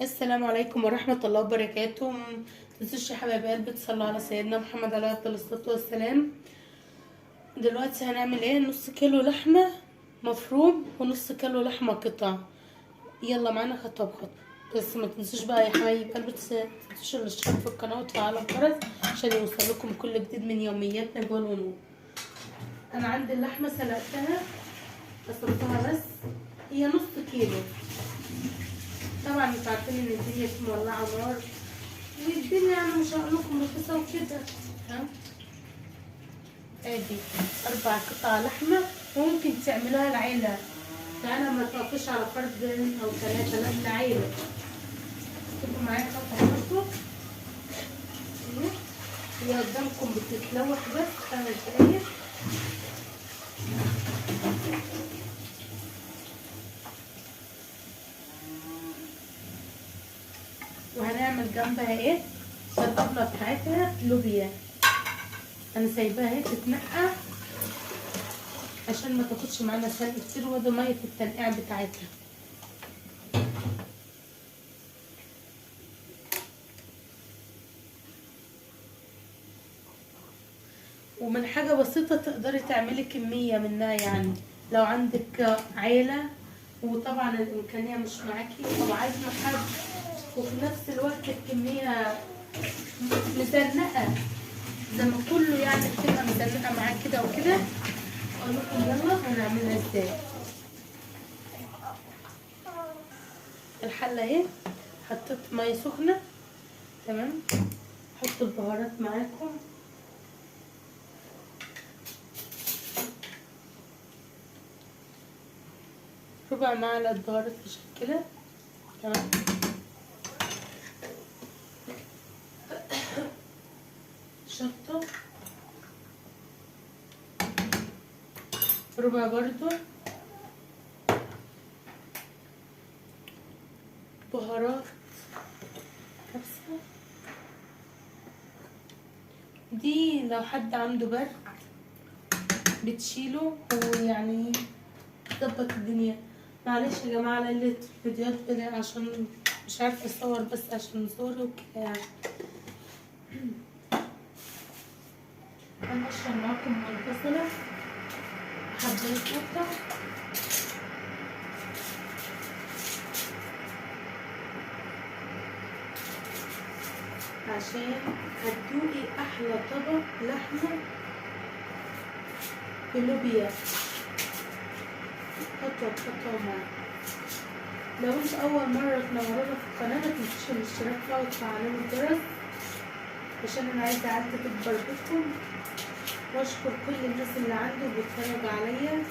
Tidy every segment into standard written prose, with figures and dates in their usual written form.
السلام عليكم ورحمة الله وبركاته. متنسوش يا حبايب قلبي تصلوا على سيدنا محمد عليه أفضل الصلاة والسلام. دلوقتي هنعمل ايه؟ نص كيلو لحمة مفروم ونص كيلو لحمة قطع. يلا معانا خطوة بخطوة. بس ما تنسوش بقى يا حبايب قلبي تنسوش الاشتراك في القناة وتفعلوا الجرس عشان يوصلكم كل جديد من يومياتنا جوه ونور. انا عندي اللحمة سلقتها غسلتها، بس هي نص كيلو. طبعا انتوا عارفين ان الدنيا مولعه نار، والدنيا يعني مش هقول لكم رخيصه وكده. ها، ادي 4 قطع لحمه، وممكن تعملوها العيله، يعني ما توقفش على فرد او 3، لا العيله. تبقوا معايا خطوه خطوه. هي قدامكم بتتلوح بس 5 دقايق. وهنعمل جنبها ايه؟ الطبلة بتاعتها لوبيا. انا سايباها اهي تتنقع عشان ما تاخدش معانا سلق كتير، وده ميه التنقيع بتاعتها. ومن حاجه بسيطه تقدري تعملي كميه منها، يعني لو عندك عيله وطبعا الامكانيه مش معاكي او عازمه حد، وفي نفس الوقت الكميه مزنقه زي ما كله يعني بتبقى مزنقه معاه كده وكده. اقول لكم يلا هنعملها ازاي. الحله اهي، حطيت ميه سخنه. تمام، حطوا البهارات معاكم. ربع معلقه بهارات مشكله. تمام، شطه ربع برضو، بهارات كبسة. دي لو حد عنده برد بتشيله ويعني تظبط الدنيا. معلش يا جماعة على قلة الفيديوهات كده، عشان مش عارفة اصور، بس عشان زوري وكده يعني. هنقشر معاكم البصلة حباية قطة. عشان هتدوقي احلى طبق لحمة بلوبيا. خطوة بخطوة معاكم. لو انت اول مرة تنورونا في القناة متنسوش الاشتراك بقى وتفعلوا الجرس، عشان انا عايزة اعدي تكبر بيكم، واشكر كل الناس اللي عندي وبتتفرج عليا.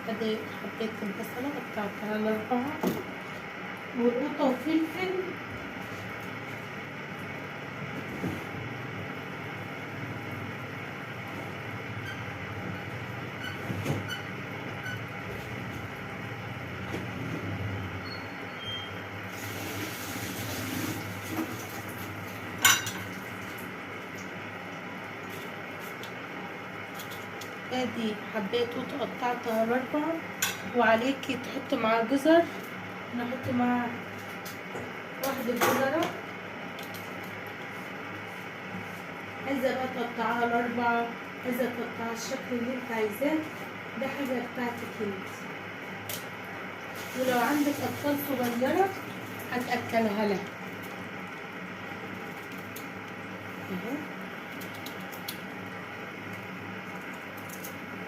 ادي حبيت البصلة قطعتها ل4، والقوطة وفلفل. ادي حبيت قوطة قطعتها ل4، وعليكي تحطي معاه جزر. نحط معاه 1 جزرة. عايزة بقى تقطعها ل4، عايزة تقطعها الشكل اللي انت عايزاه، ده حاجة بتاعتك انت. ولو عندك اطفال صغيرة هتأكلها لها اهو.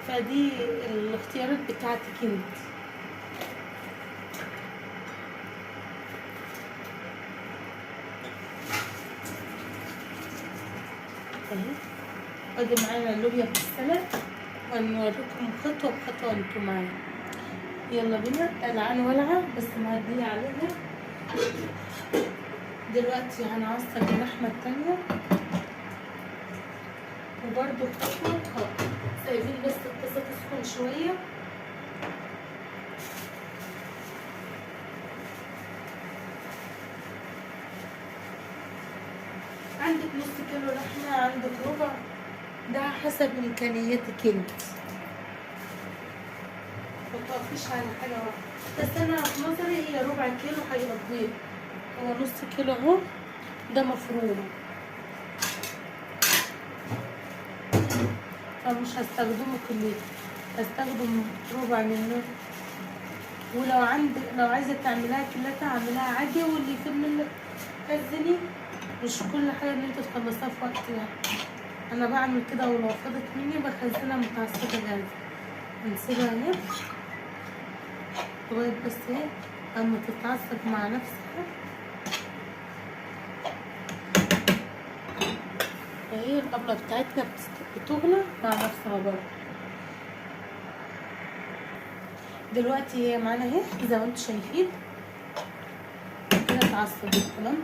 فدي الاختيارات بتاعتك انت. اهي ادي معانا اللوبيا بالسلق، وهنوريكم خطوه بخطوه انتوا معايا. يلا بينا. العن ولعه بس مهديه عليها. دلوقتي هنعصر اللحمه التانية، وبرده خطوه خطوه، سايبين بس الطاسه تسخن شويه. عندك نص كيلو لحمة، عندك ربع، ده حسب امكانياتك انت، متوقفيش على حاجة واحدة. بس انا في نظري هي ربع كيلو هيقضيه. هو نص كيلو اهو، ده مفروم، فمش هستخدمه كله، هستخدم ربع منه. ولو عندك، لو عايزة تعمليها كلها اعمليها عادي، واللي يفيد منك خزني، مش كل حاجة ان انت تخلصيها في وقت واحد. انا بعمل كده، ولو فضت مني بخزنها متعصبة جاهزة، بنسيبها اهي لغاية بس ايه اما تتعصب مع نفسها. فهي القبلة بتاعتنا بتغلى مع نفسها برضه. دلوقتي هي معانا اهي زي ما انتوا شايفين كده اتعصبت تمام.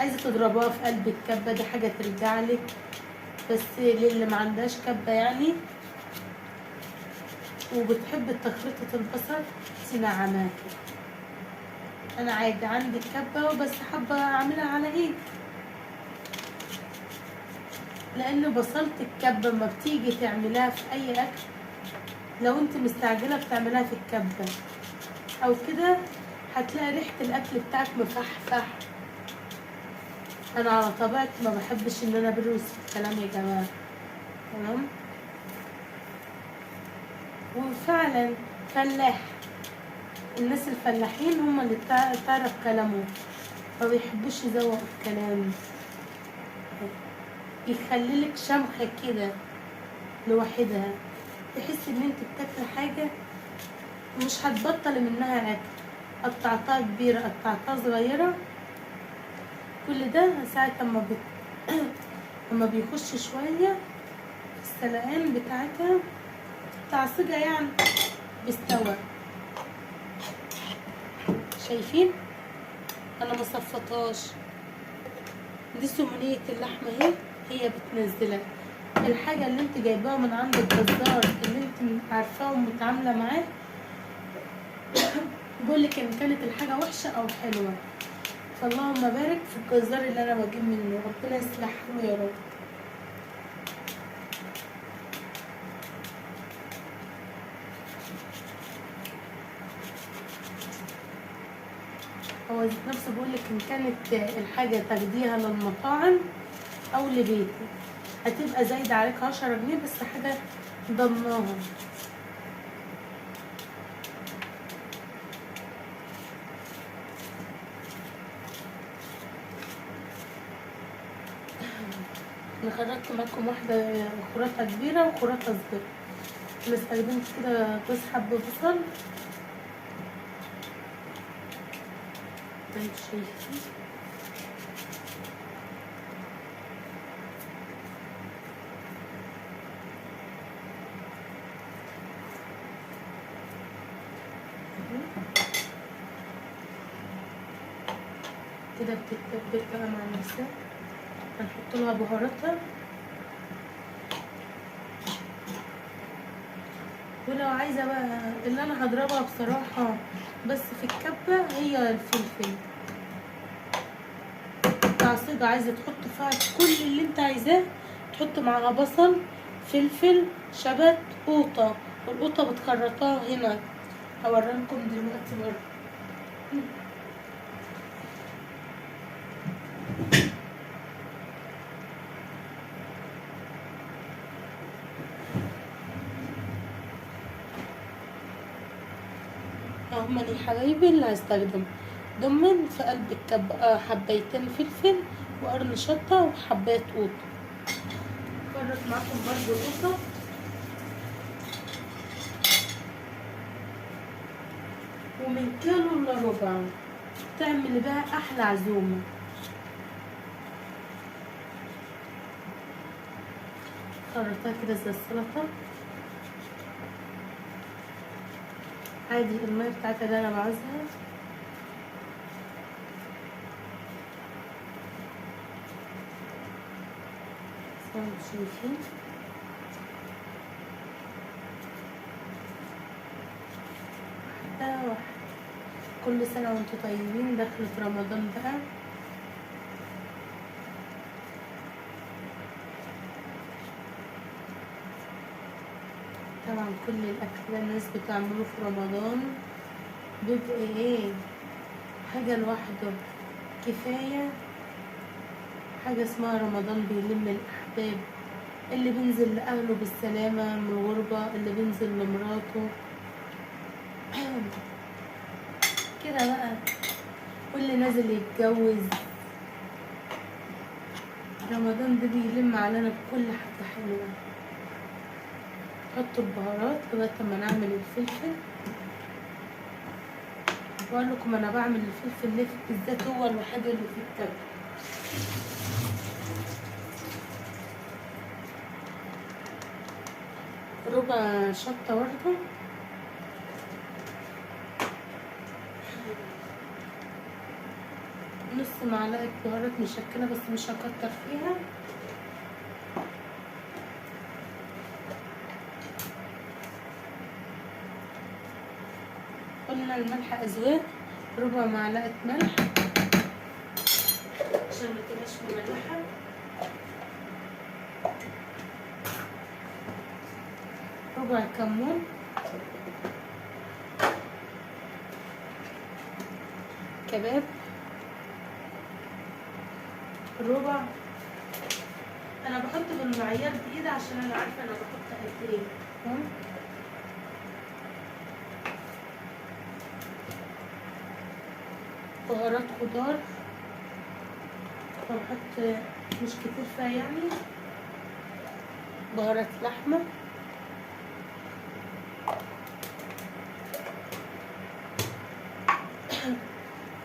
عايزة تضربوها في قلب الكبة دي حاجة ترجعلك، بس للي ما عندهاش كبة يعني وبتحب تخلطة البصل تنعمها كده. انا عادي عندي الكبة وبس حابة اعملها على ايه، لان بصلة الكبة ما بتيجي تعملها في اي اكل، لو انت مستعجلة بتعملها في الكبة او كده هتلاقي ريحة الاكل بتاعك مفحفح. انا على طبيعتي ما بحبش ان انا بروس الكلام يا جماعة، تمام. وفعلا فلاح، الناس الفلاحين هم اللي تعرف كلامه، ما بيحبوش يزوقوا الكلام، يخليلك شمخة كده لوحدها، تحس ان انت بتاكل حاجة مش هتبطل منها اكل. قطعتها كبيرة قطعتها صغيرة، كل ده ساعة اما بيخش شوية السلقان بتاعتها تعصجها يعني بيستوى. شايفين انا مصفتهاش، دي سمنية اللحمة اهي، هي بتنزلها. الحاجة اللي انت جايباها من عند الجزار اللي انت عارفاه ومتعاملة معاه بقولك ان كانت الحاجة وحشة او حلوة، فاللهم بارك في الجزار اللي انا بجيب منه، ربنا يصلح حاله يا رب. هو ذات نفسه بقولك ان كانت الحاجة تاخديها للمطاعم او لبيتك هتبقى زايدة عليك 10 جنيه، بس حاجة ضمناها. انا خرجت معاكم واحدة خرافة كبيرة وخرافة صغيرة. انا استخدمت كده جوز حب بصل، انتوا شايفين كده بتتبل بقى مع نفسها. هنحط لها بهاراتها، ولو عايزه بقى اللي انا هضربها بصراحه بس في الكبه هي الفلفل تعصيجة، عايزه تحط فيها كل اللي انت عايزاه، تحط معاها بصل فلفل شبت قوطه، والقوطه بتخرطها هنا، هوريلكم دلوقتي برضه. هما دي حبايبي اللي هستخدم ضمن في قلب الكبة، حبيتين فلفل وقرن شطة وحباية قوطة. فرط معاكم برضو قوطة، ومن كيلو الا ربع تعمل بقى احلى عزومة. خرطها كده زي السلطة عادي، المية بتاعتها اللي انا بعوزها. زي ما انتوا شايفين واحدة واحدة. كل سنة وانتوا طيبين، دخلت رمضان بقى. طبعا كل الاكل ده الناس بتعمله في رمضان بيبقى ايه حاجة لوحده كفاية. حاجة اسمها رمضان بيلم الأحباب، اللي بينزل لأهله بالسلامة من الغربة، اللي بينزل لمراته كده بقى، واللي نازل يتجوز. رمضان ده بيلم علينا بكل حاجة حلوة. حطوا البهارات لغاية ما نعمل الفلفل. بقول لكم انا بعمل الفلفل ليه بالذات، هو الوحيد اللي فيه التبع. ربع شطة برضه، نص معلقة بهارات مشكلة بس مش هكتر فيها. قلنا الملح أذواق، ربع معلقة ملح عشان متبقاش مملحة، ربع كمون، كباب ربع. انا بحط بالمعيار بايدي عشان انا عارفه انا بحط قد ايه. بهارات خضار بحط مش كتير فيها يعني. بهارات لحمه،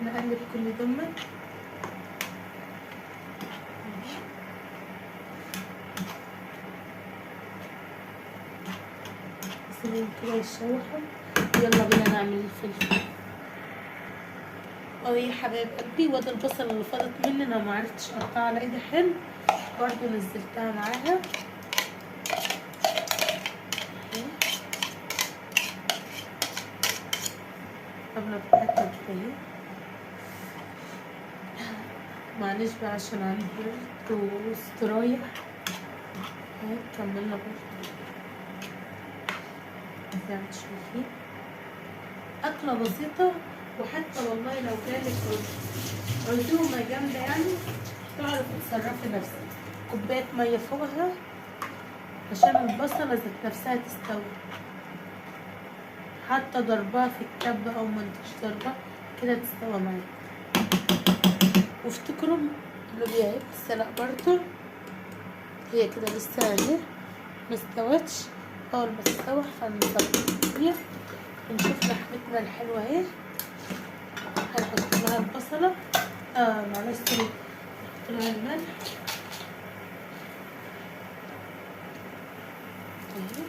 نقلب كل دمه. سيبهم كده يتشوحوا. يلا بينا نعمل الفلفل. يا حبايب قلبي، وادي البصل اللي فاضت مني انا ما عرفتش اقطعها على ايدي حلو، برضو نزلتها معاها. قبل بتاعتها كده اهي. معلش بقى عشان عندي برد واسترايح. اهي كملنا برضو زي ما شايفين. أكلة بسيطة، وحتى والله لو جالك عزومة جامدة يعني تعرفي تتصرفي نفسك. كوباية مية فوقها عشان البصلة ذات نفسها تستوي، حتى ضربها في الكب أو منتش ضربها كده تستوى معاك. وافتكروا اللوبيا اهي بتتسلق برضه، هي كده لسه اهي مستوتش. أول ما تستوي هنصفيها ونشوف لحمتنا الحلوة اهي. هنحط لها البصلة معلش سوري، نحط لها الملح اهي.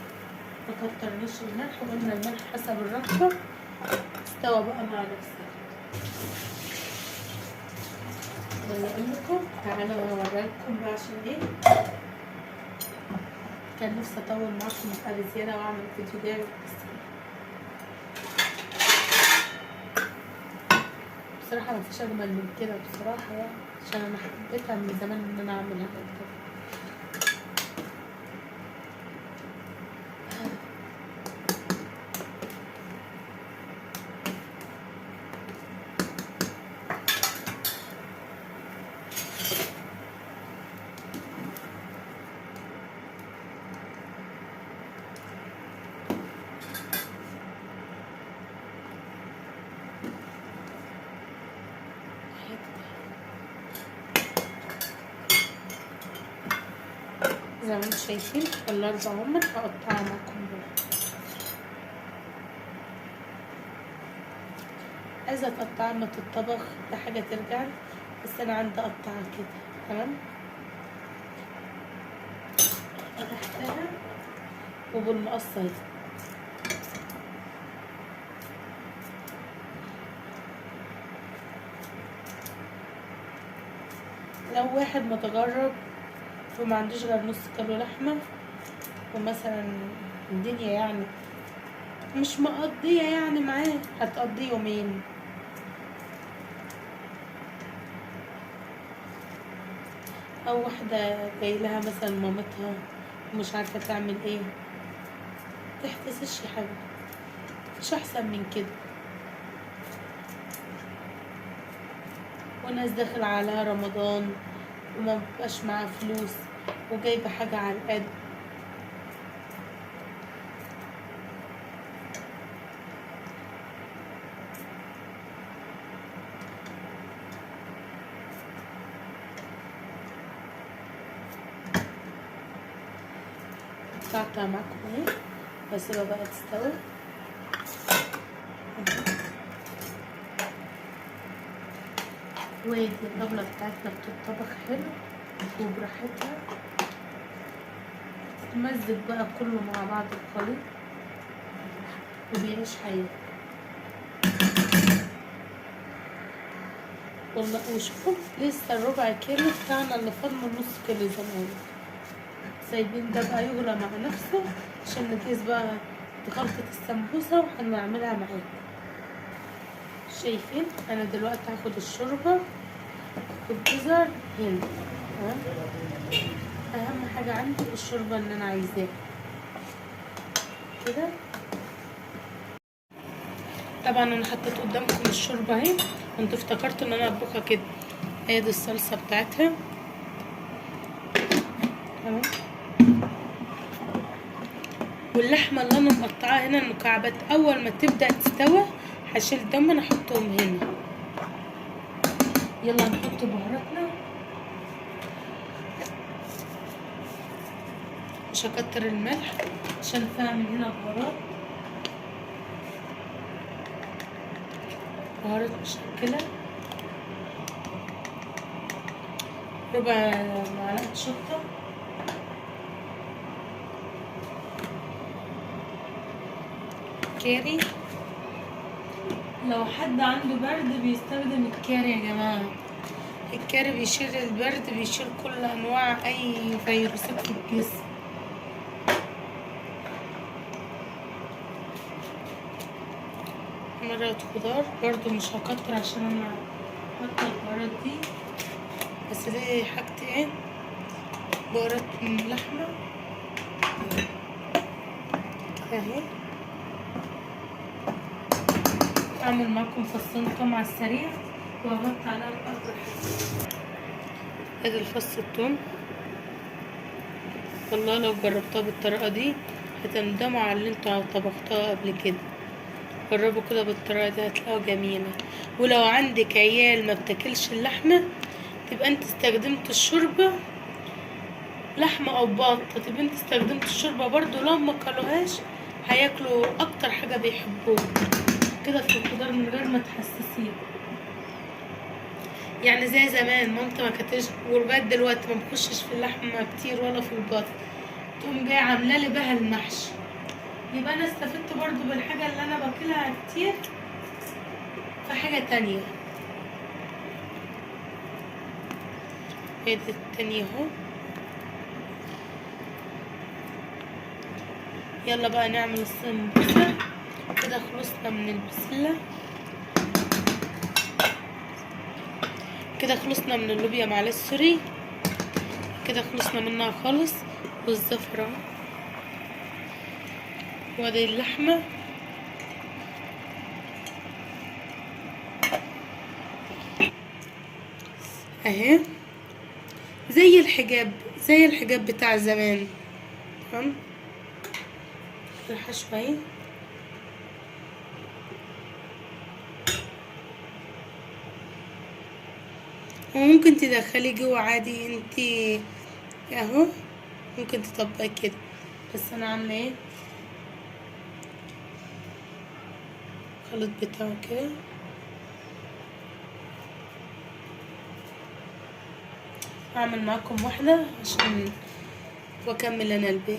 مكترناش الملح، وقلنا الملح حسب الرغبة. استوى بقى مع نفسها. بقول لكم تعالوا اوريكم بقى عشان ايه كان نفسي اطول معاكم بقى زيادة واعمل فيديو جامد، بس بصراحة مفيش اجمل من كده بصراحة يعني، عشان انا حبيتها من زمان ان انا اعملها كده. زي ما انتم شايفين الاربع هم هقطعها معاكم دول. عايزه تقطعها ما تتطبخ ده حاجه ترجع، بس انا عندي اقطعها كده تمام. فتحتها وبالمقصه دي لو واحد متجرب وما عندوش غير نص كيلو لحمه، ومثلا الدنيا يعني مش مقضيه يعني معاه، هتقضي يومين. او واحده جاي لها مثلا مامتها ومش عارفه تعمل ايه، متحتسش يا حبيبي، مفيش احسن من كده. وناس داخل على رمضان وما بيبقاش معاها فلوس وجايبه حاجه على القد. قطعتها معاكم اهي، بسيبها بقى تستوي. ودي الطبلة بتاعتنا بتطبخ حلو وبراحتها، تمزج بقى كله مع بعض الخليط وبيعيش حياته. والله وشوفوا لسه الربع كيلو بتاعنا اللي فاضل من نص كيلو زي ما قلت، سايبين ده بقى يغلى مع نفسه عشان نجهز بقى خلطة السمبوسة وهنعملها معاكم. شايفين انا دلوقتي هاخد الشوربة والجزر هنا. اهم حاجة عندي الشوربة اللي انا عايزاها كده. طبعا انا حطيت قدامكم الشوربة اهي، كنت افتكرت ان انا اطبخها كده. هي دي الصلصة بتاعتها تمام. واللحمة اللي انا مقطعاها هنا المكعبات اول ما تبدأ تستوى هشيل دم انا احطهم هنا. يلا نحط بهاراتنا، مش هكتر الملح عشان فيها من هنا بهارات مشكلة، ربع معلقة شطة، كاري. لو حد عنده برد بيستخدم الكاري يا جماعة، الكاري بيشيل البرد، بيشيل كل انواع اي فيروسات في الجسم. مرقة خضار برضو مش هكتر عشان انا حاطة البهارات دي، بس دي حاجتي ايه، بهارات لحمة اهي. اعمل معاكم فصين توم على السريع واغطي عليها الارض. ادي الفص التوم، والله لو جربتها بالطريقة دي هتندموا على اللي انتوا طبختوها قبل كده. جربوا كده بالطريقة دي هتلاقوها جميلة. ولو عندك عيال ما بتاكلش اللحمة تبقى انت استخدمت الشوربة، لحمة او بطة، تبقى انت استخدمت الشوربة برضو، لو ما كلوهاش هياكلوا اكتر حاجة بيحبوها كده في الخضار من غير ما تحسسيه. يعني زي زمان مامتي ما كانتش، ولغايه دلوقتي ما بخشش في اللحمه كتير ولا في البط، تقوم جايه عامله لي بها المحشي. يبقى انا استفدت برضو بالحاجه اللي انا باكلها كتير في حاجه تانية. هي دي التانية اهو. يلا بقى نعمل السمبوسه. كده خلصنا من البسله، كده خلصنا من اللوبيا معلش سوري، كده خلصنا منها خالص. والزفرة وادي اللحمة اهي، زي الحجاب، زي الحجاب بتاع زمان. تمام. الحشوة اهي، وممكن تدخلي جوه عادي انتي اهو، ممكن تطبقي كده، بس انا عامله ايه الخليط بتاعه كده. هعمل معاكم واحده عشان واكمل انا الباقي.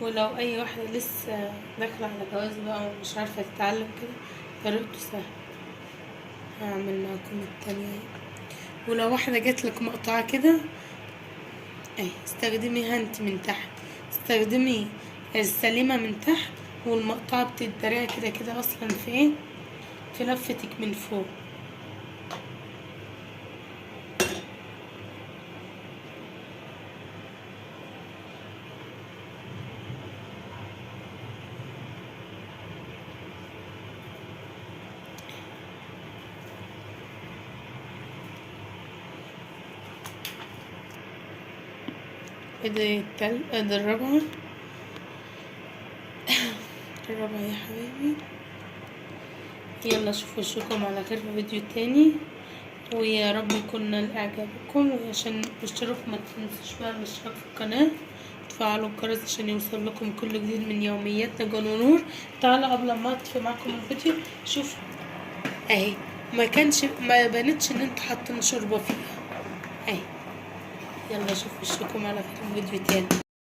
ولو اي واحده لسه داخله على جواز بقى ومش عارفه تتعلم كده طريقته سهله، هعمل معاكم التانية. ولو واحده جاتلك مقطعه كده اهي، استخدميها انت من تحت، استخدمي السليمه من تحت والمقطعة بتتدرع كده كده اصلا في ايه، في لفتك من فوق. ادي الرابعة. الرابعة يا حبايبي. يلا اشوف وشكم على خير في فيديو تاني، ويا رب يكون نال اعجابكم. وعشان تشتركوا ما تنسوش بقى الاشتراك في القناة، تفعلوا الجرس عشان يوصل لكم كل جديد من يومياتنا جنى نور. تعالوا قبل ما اطفي معاكم الفيديو شوف اهي، ما بانتش ان انتوا حاطين شوربة فيها اهي. يلا اشوف وشكم على خير في فيديو تاني.